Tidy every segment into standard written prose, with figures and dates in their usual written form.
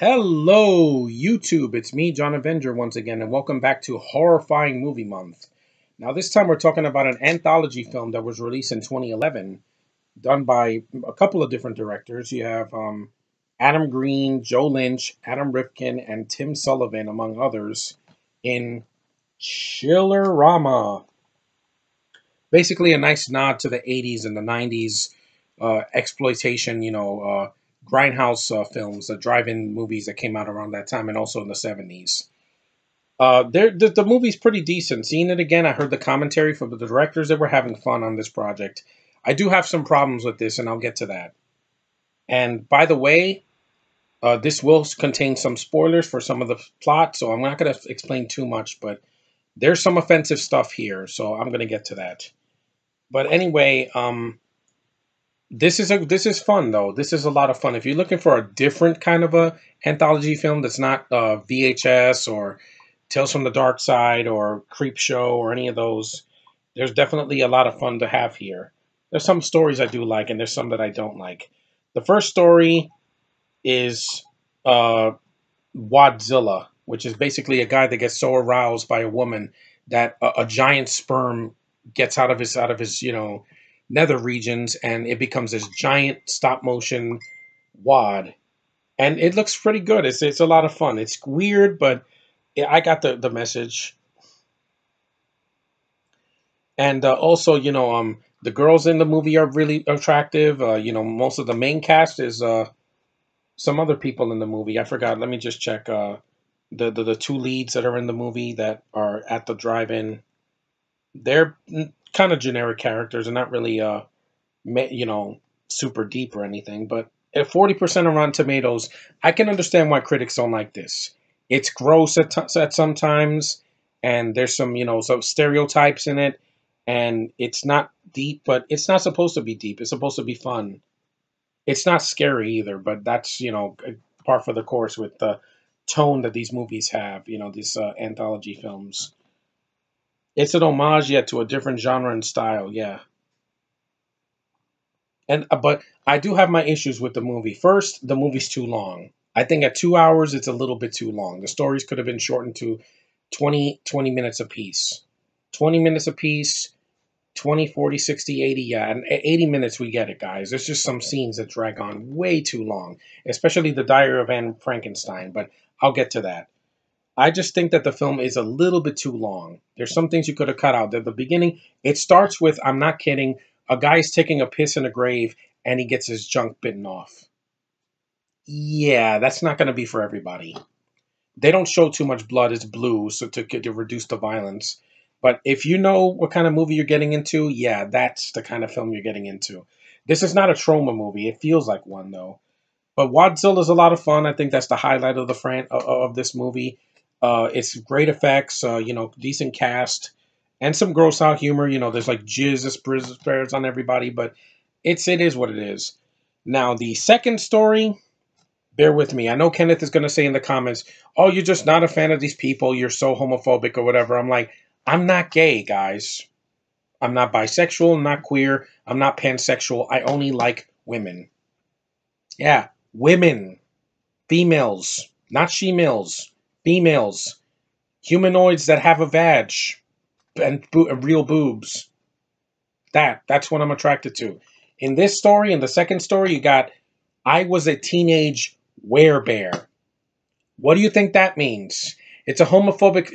Hello, YouTube. It's me, John Avenger, once again, and welcome back to Horrifying Movie Month. Now, this time we're talking about an anthology film that was released in 2011, done by a couple of different directors. You have Adam Green, Joe Lynch, Adam Rifkin, and Tim Sullivan, among others, in Chillerama. Basically, a nice nod to the 80s and the 90s exploitation, grindhouse films, the drive-in movies that came out around that time, and also in the 70s. The movie's pretty decent. Seeing it again, I heard the commentary from the directors that were having fun on this project. I do have some problems with this, and I'll get to that. And by the way, this will contain some spoilers for some of the plot, so I'm not going to explain too much, but there's some offensive stuff here, so I'm going to get to that. But anyway, this is fun though. This is a lot of fun. If you're looking for a different kind of a anthology film that's not VHS or Tales from the Dark Side or Creep Show or any of those, there's definitely a lot of fun to have here. There's some stories I do like, and there's some that I don't like. The first story is Wadzilla, which is basically a guy that gets so aroused by a woman that a giant sperm gets out of his nether regions, and it becomes this giant stop motion wad, and it looks pretty good. It's a lot of fun. It's weird, but I got the message. And also, the girls in the movie are really attractive. Most of the main cast is some other people in the movie. I forgot. Let me just check. The two leads that are in the movie that are at the drive-in, they're kind of generic characters and not really super deep or anything. But at 40% on Rotten Tomatoes, I can understand why critics don't like this. It's gross at sometimes, and there's some stereotypes in it, and it's not deep, but it's not supposed to be deep. It's supposed to be fun. It's not scary either, but that's par for the course with the tone that these movies have. These anthology films. It's an homage, yet to a different genre and style, yeah. And but I do have my issues with the movie. First, the movie's too long. I think at 2 hours, it's a little bit too long. The stories could have been shortened to 20 minutes apiece. 20 minutes apiece, 20, 40, 60, 80, yeah. And at 80 minutes, we get it, guys. There's just some scenes that drag on way too long, especially the Diary of Anne Frankenstein, but I'll get to that. I just think that the film is a little bit too long. There's some things you could have cut out. At the beginning, it starts with, I'm not kidding, a guy's taking a piss in a grave and he gets his junk bitten off. Yeah, that's not going to be for everybody. They don't show too much blood. It's blue, so to reduce the violence. But if you know what kind of movie you're getting into, yeah, that's the kind of film you're getting into. This is not a trauma movie. It feels like one, though. But Wadzilla is a lot of fun. I think that's the highlight of of this movie. It's great effects, decent cast, and some gross out humor. There's like jizz spreads on everybody, but it is what it is. Now, the second story, bear with me. I know Kenneth is going to say in the comments, "Oh, you're just not a fan of these people. You're so homophobic or whatever." I'm like, I'm not gay, guys. I'm not bisexual. I'm not queer. I'm not pansexual. I only like women. Yeah, women, females, not she-males. Females, humanoids that have a vag and real boobs. That's what I'm attracted to. In this story, in the second story, you got, I was a teenage werebear. What do you think that means? It's a homoerotic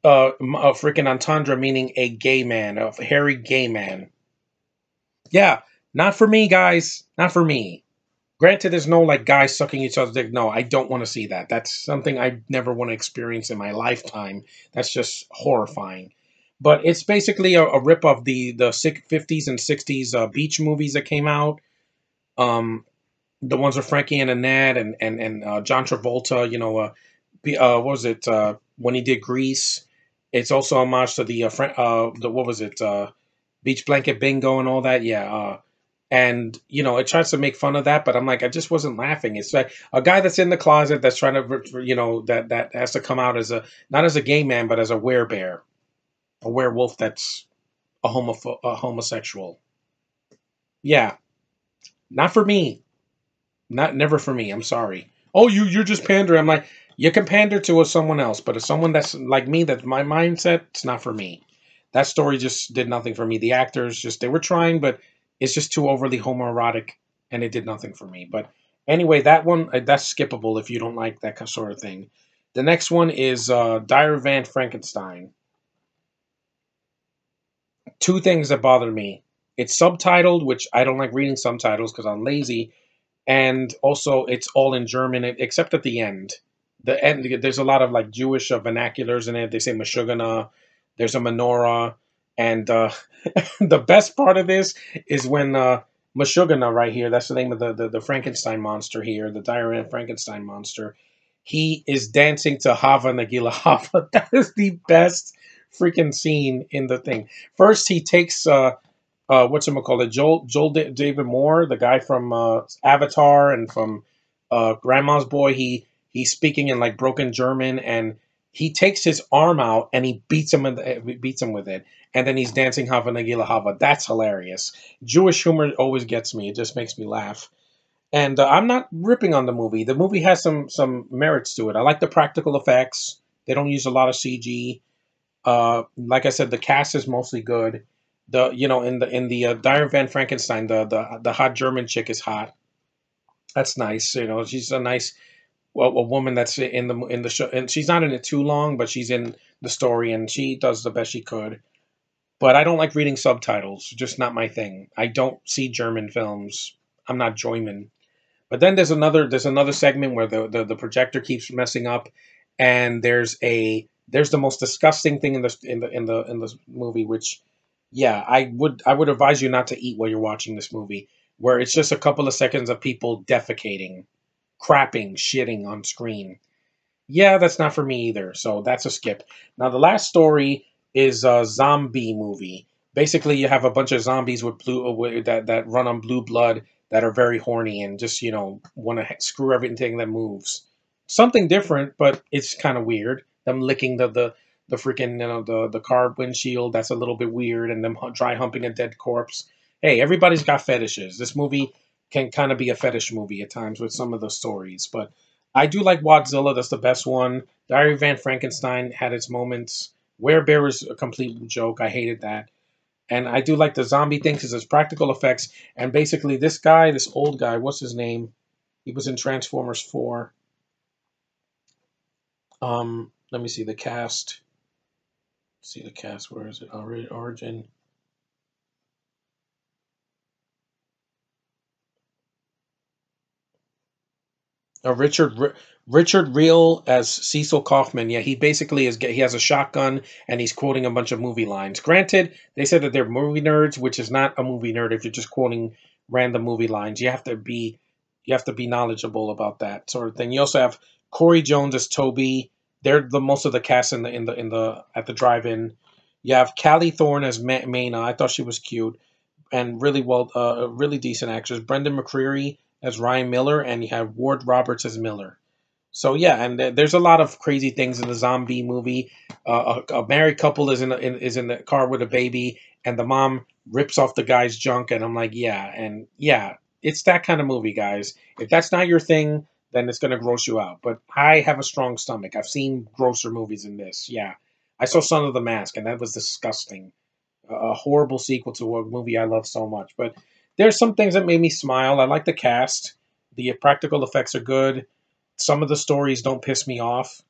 freaking entendre, meaning a gay man, a hairy gay man. Yeah, not for me, guys. Not for me. Granted, there's no like guys sucking each other's dick. No, I don't want to see that. That's something I never want to experience in my lifetime. That's just horrifying. But it's basically a rip of the 50s and 60s beach movies that came out. The ones with Frankie and Annette and John Travolta. What was it when he did Grease? It's also a homage to the what was it Beach Blanket Bingo and all that. Yeah. And, it tries to make fun of that, but I'm like, I just wasn't laughing. It's like a guy that's in the closet that's trying to, that has to come out as not as a gay man, but as a werebear, a werewolf that's a homosexual. Yeah, not for me. Not never for me. I'm sorry. Oh, you're just pandering. I'm like, you can pander to someone else, but as someone that's like me, that's my mindset, it's not for me. That story just did nothing for me. The actors just they were trying, but it's just too overly homoerotic, and it did nothing for me. But anyway, that one that's skippable if you don't like that sort of thing. The next one is Dire Van Frankenstein. Two things that bother me. It's subtitled, which I don't like reading subtitles because I'm lazy, and also it's all in German except at the end. The end there's a lot of like Jewish vernaculars in it. They say Mashugana, there's a menorah, and the best part of this is when Mashugana right here. That's the name of the Frankenstein monster here, the Diane Frankenstein monster. He is dancing to Hava Nagila Hava. That is the best freaking scene in the thing. First, he takes what's him called it? David Moore, the guy from Avatar and from Grandma's Boy. He's speaking in like broken German, and he takes his arm out and he beats him with it, and then he's dancing Hava Nagila Hava. That's hilarious. Jewish humor always gets me. It just makes me laugh. And I'm not ripping on the movie. The movie has some merits to it. I like the practical effects. They don't use a lot of CG. Like I said, the cast is mostly good. The in the Dire Van Frankenstein, the hot German chick is hot. That's nice. She's a nice a woman that's in the show, and she's not in it too long, but she's in the story, and she does the best she could. But I don't like reading subtitles. Just not my thing. I don't see German films. I'm not Joyman. But then there's another segment where the projector keeps messing up, and there's the most disgusting thing in the movie, which yeah, I would advise you not to eat while you're watching this movie, where it's just a couple of seconds of people defecating, crapping, shitting on screen. Yeah, that's not for me either. So that's a skip. Now the last story is a zombie movie. Basically, you have a bunch of zombies with that run on blue blood that are very horny and just want to screw everything that moves. Something different, but it's kind of weird. Them licking the freaking the car windshield. That's a little bit weird, and them dry humping a dead corpse. Hey, everybody's got fetishes. This movie can kind of be a fetish movie at times with some of the stories, but I do like Wadzilla. That's the best one. Diary of Van Frankenstein had its moments. Bear is a complete joke. I hated that. And I do like the zombie thing because it's practical effects. And basically, this old guy, what's his name? He was in Transformers 4. Let me see the cast. See the cast. Where is it? Origin. Richard Reel as Cecil Kaufman. Yeah, he basically he has a shotgun and he's quoting a bunch of movie lines. Granted, they said that they're movie nerds, which is not a movie nerd if you're just quoting random movie lines. You have to be knowledgeable about that sort of thing. You also have Corey Jones as Toby. They're the most of the cast in the at the drive-in. You have Callie Thorne as Maina. I thought she was cute and really well, really decent actors. Brendan McCreary as Ryan Miller, and you have Ward Roberts as Miller. So yeah, and there's a lot of crazy things in the zombie movie. A married couple is in the car with a baby, and the mom rips off the guy's junk, and I'm like, yeah, and yeah, it's that kind of movie, guys. If that's not your thing, then it's gonna gross you out. But I have a strong stomach. I've seen grosser movies than this. Yeah, I saw Son of the Mask, and that was disgusting. A horrible sequel to a movie I love so much. But there's some things that made me smile. I like the cast. The practical effects are good. Some of the stories don't piss me off,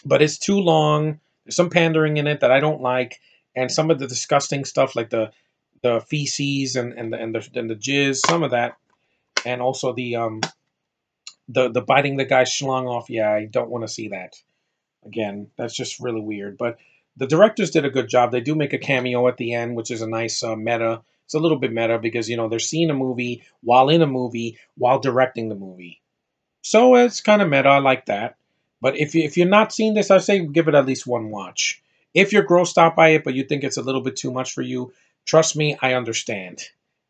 but it's too long. There's some pandering in it that I don't like, and some of the disgusting stuff like the feces and the jizz, some of that, and also the biting the guy's schlong off. Yeah, I don't want to see that. Again, that's just really weird. But the directors did a good job. They do make a cameo at the end, which is a nice meta. It's a little bit meta because they're seeing a movie while in a movie while directing the movie. So it's kind of meta. I like that. But if you're not seeing this, I say give it at least one watch. If you're grossed out by it, but you think it's a little bit too much for you, trust me, I understand.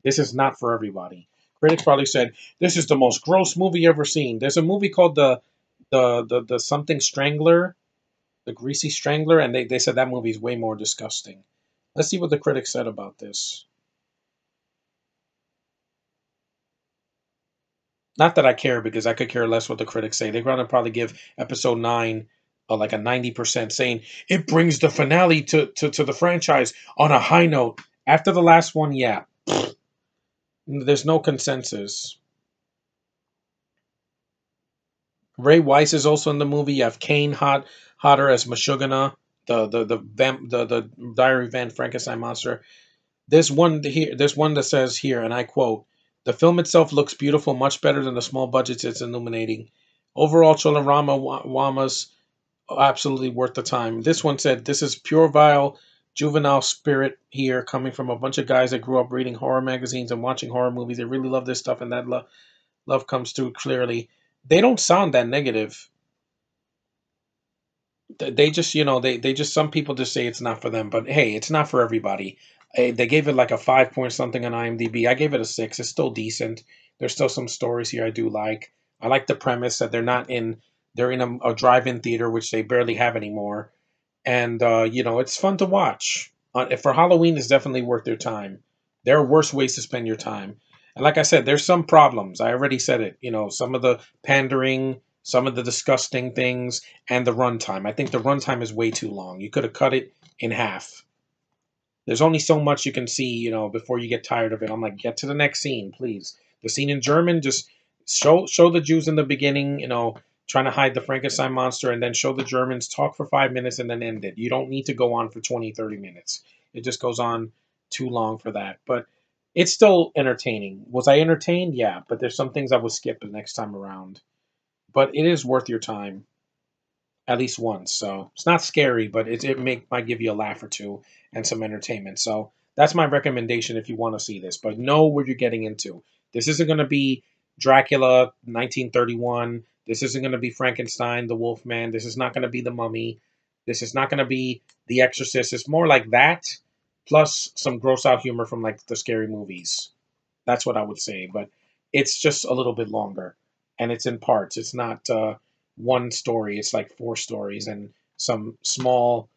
This is not for everybody. Critics probably said this is the most gross movie ever seen. There's a movie called the something Strangler, the Greasy Strangler, and they said that movie is way more disgusting. Let's see what the critics said about this. Not that I care, because I could care less what the critics say. They're going to probably give episode 9 like a 90%, saying it brings the finale to the franchise on a high note. After the last one, yeah, there's no consensus. Ray Weiss is also in the movie. You have Kane Hodder as Meshuggah, the Diary Van Frankenstein monster. There's one that says here, and I quote: "The film itself looks beautiful, much better than the small budgets it's illuminating. Overall, Chillerama Wama's absolutely worth the time." This one said, "This is pure vile juvenile spirit here, coming from a bunch of guys that grew up reading horror magazines and watching horror movies. They really love this stuff, and that love comes through clearly." They don't sound that negative. They just, they just, some people just say it's not for them, but hey, it's not for everybody. They gave it like a 5 point something on IMDb. I gave it a 6. It's still decent. There's still some stories here I do like. I like the premise that they're in a drive-in theater, which they barely have anymore. And it's fun to watch. For Halloween, it's definitely worth their time. There are worse ways to spend your time. And like I said, there's some problems. I already said it. Some of the pandering, some of the disgusting things, and the runtime. I think the runtime is way too long. You could have cut it in half. There's only so much you can see, before you get tired of it. I'm like, get to the next scene, please. The scene in German, just show the Jews in the beginning, trying to hide the Frankenstein monster, and then show the Germans talk for 5 minutes and then end it. You don't need to go on for 20, 30 minutes. It just goes on too long for that. But it's still entertaining. Was I entertained? Yeah, but there's some things I would skip the next time around. But it is worth your time at least once. So it's not scary, but might give you a laugh or two and some entertainment. So that's my recommendation if you want to see this. But know what you're getting into. This isn't going to be Dracula 1931. This isn't going to be Frankenstein, the Wolfman. This is not going to be the Mummy. This is not going to be The Exorcist. It's more like that, plus some gross out humor from like the scary movies. That's what I would say. But it's just a little bit longer, and it's in parts. It's not one story. It's like four stories and some small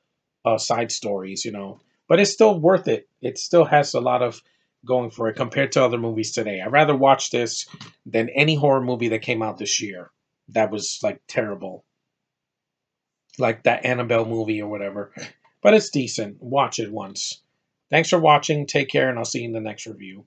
side stories. But it's still worth it. It still has a lot of going for it compared to other movies today. I'd rather watch this than any horror movie that came out this year that was like terrible, like that Annabelle movie or whatever. But it's decent. Watch it once. Thanks for watching. Take care, and I'll see you in the next review.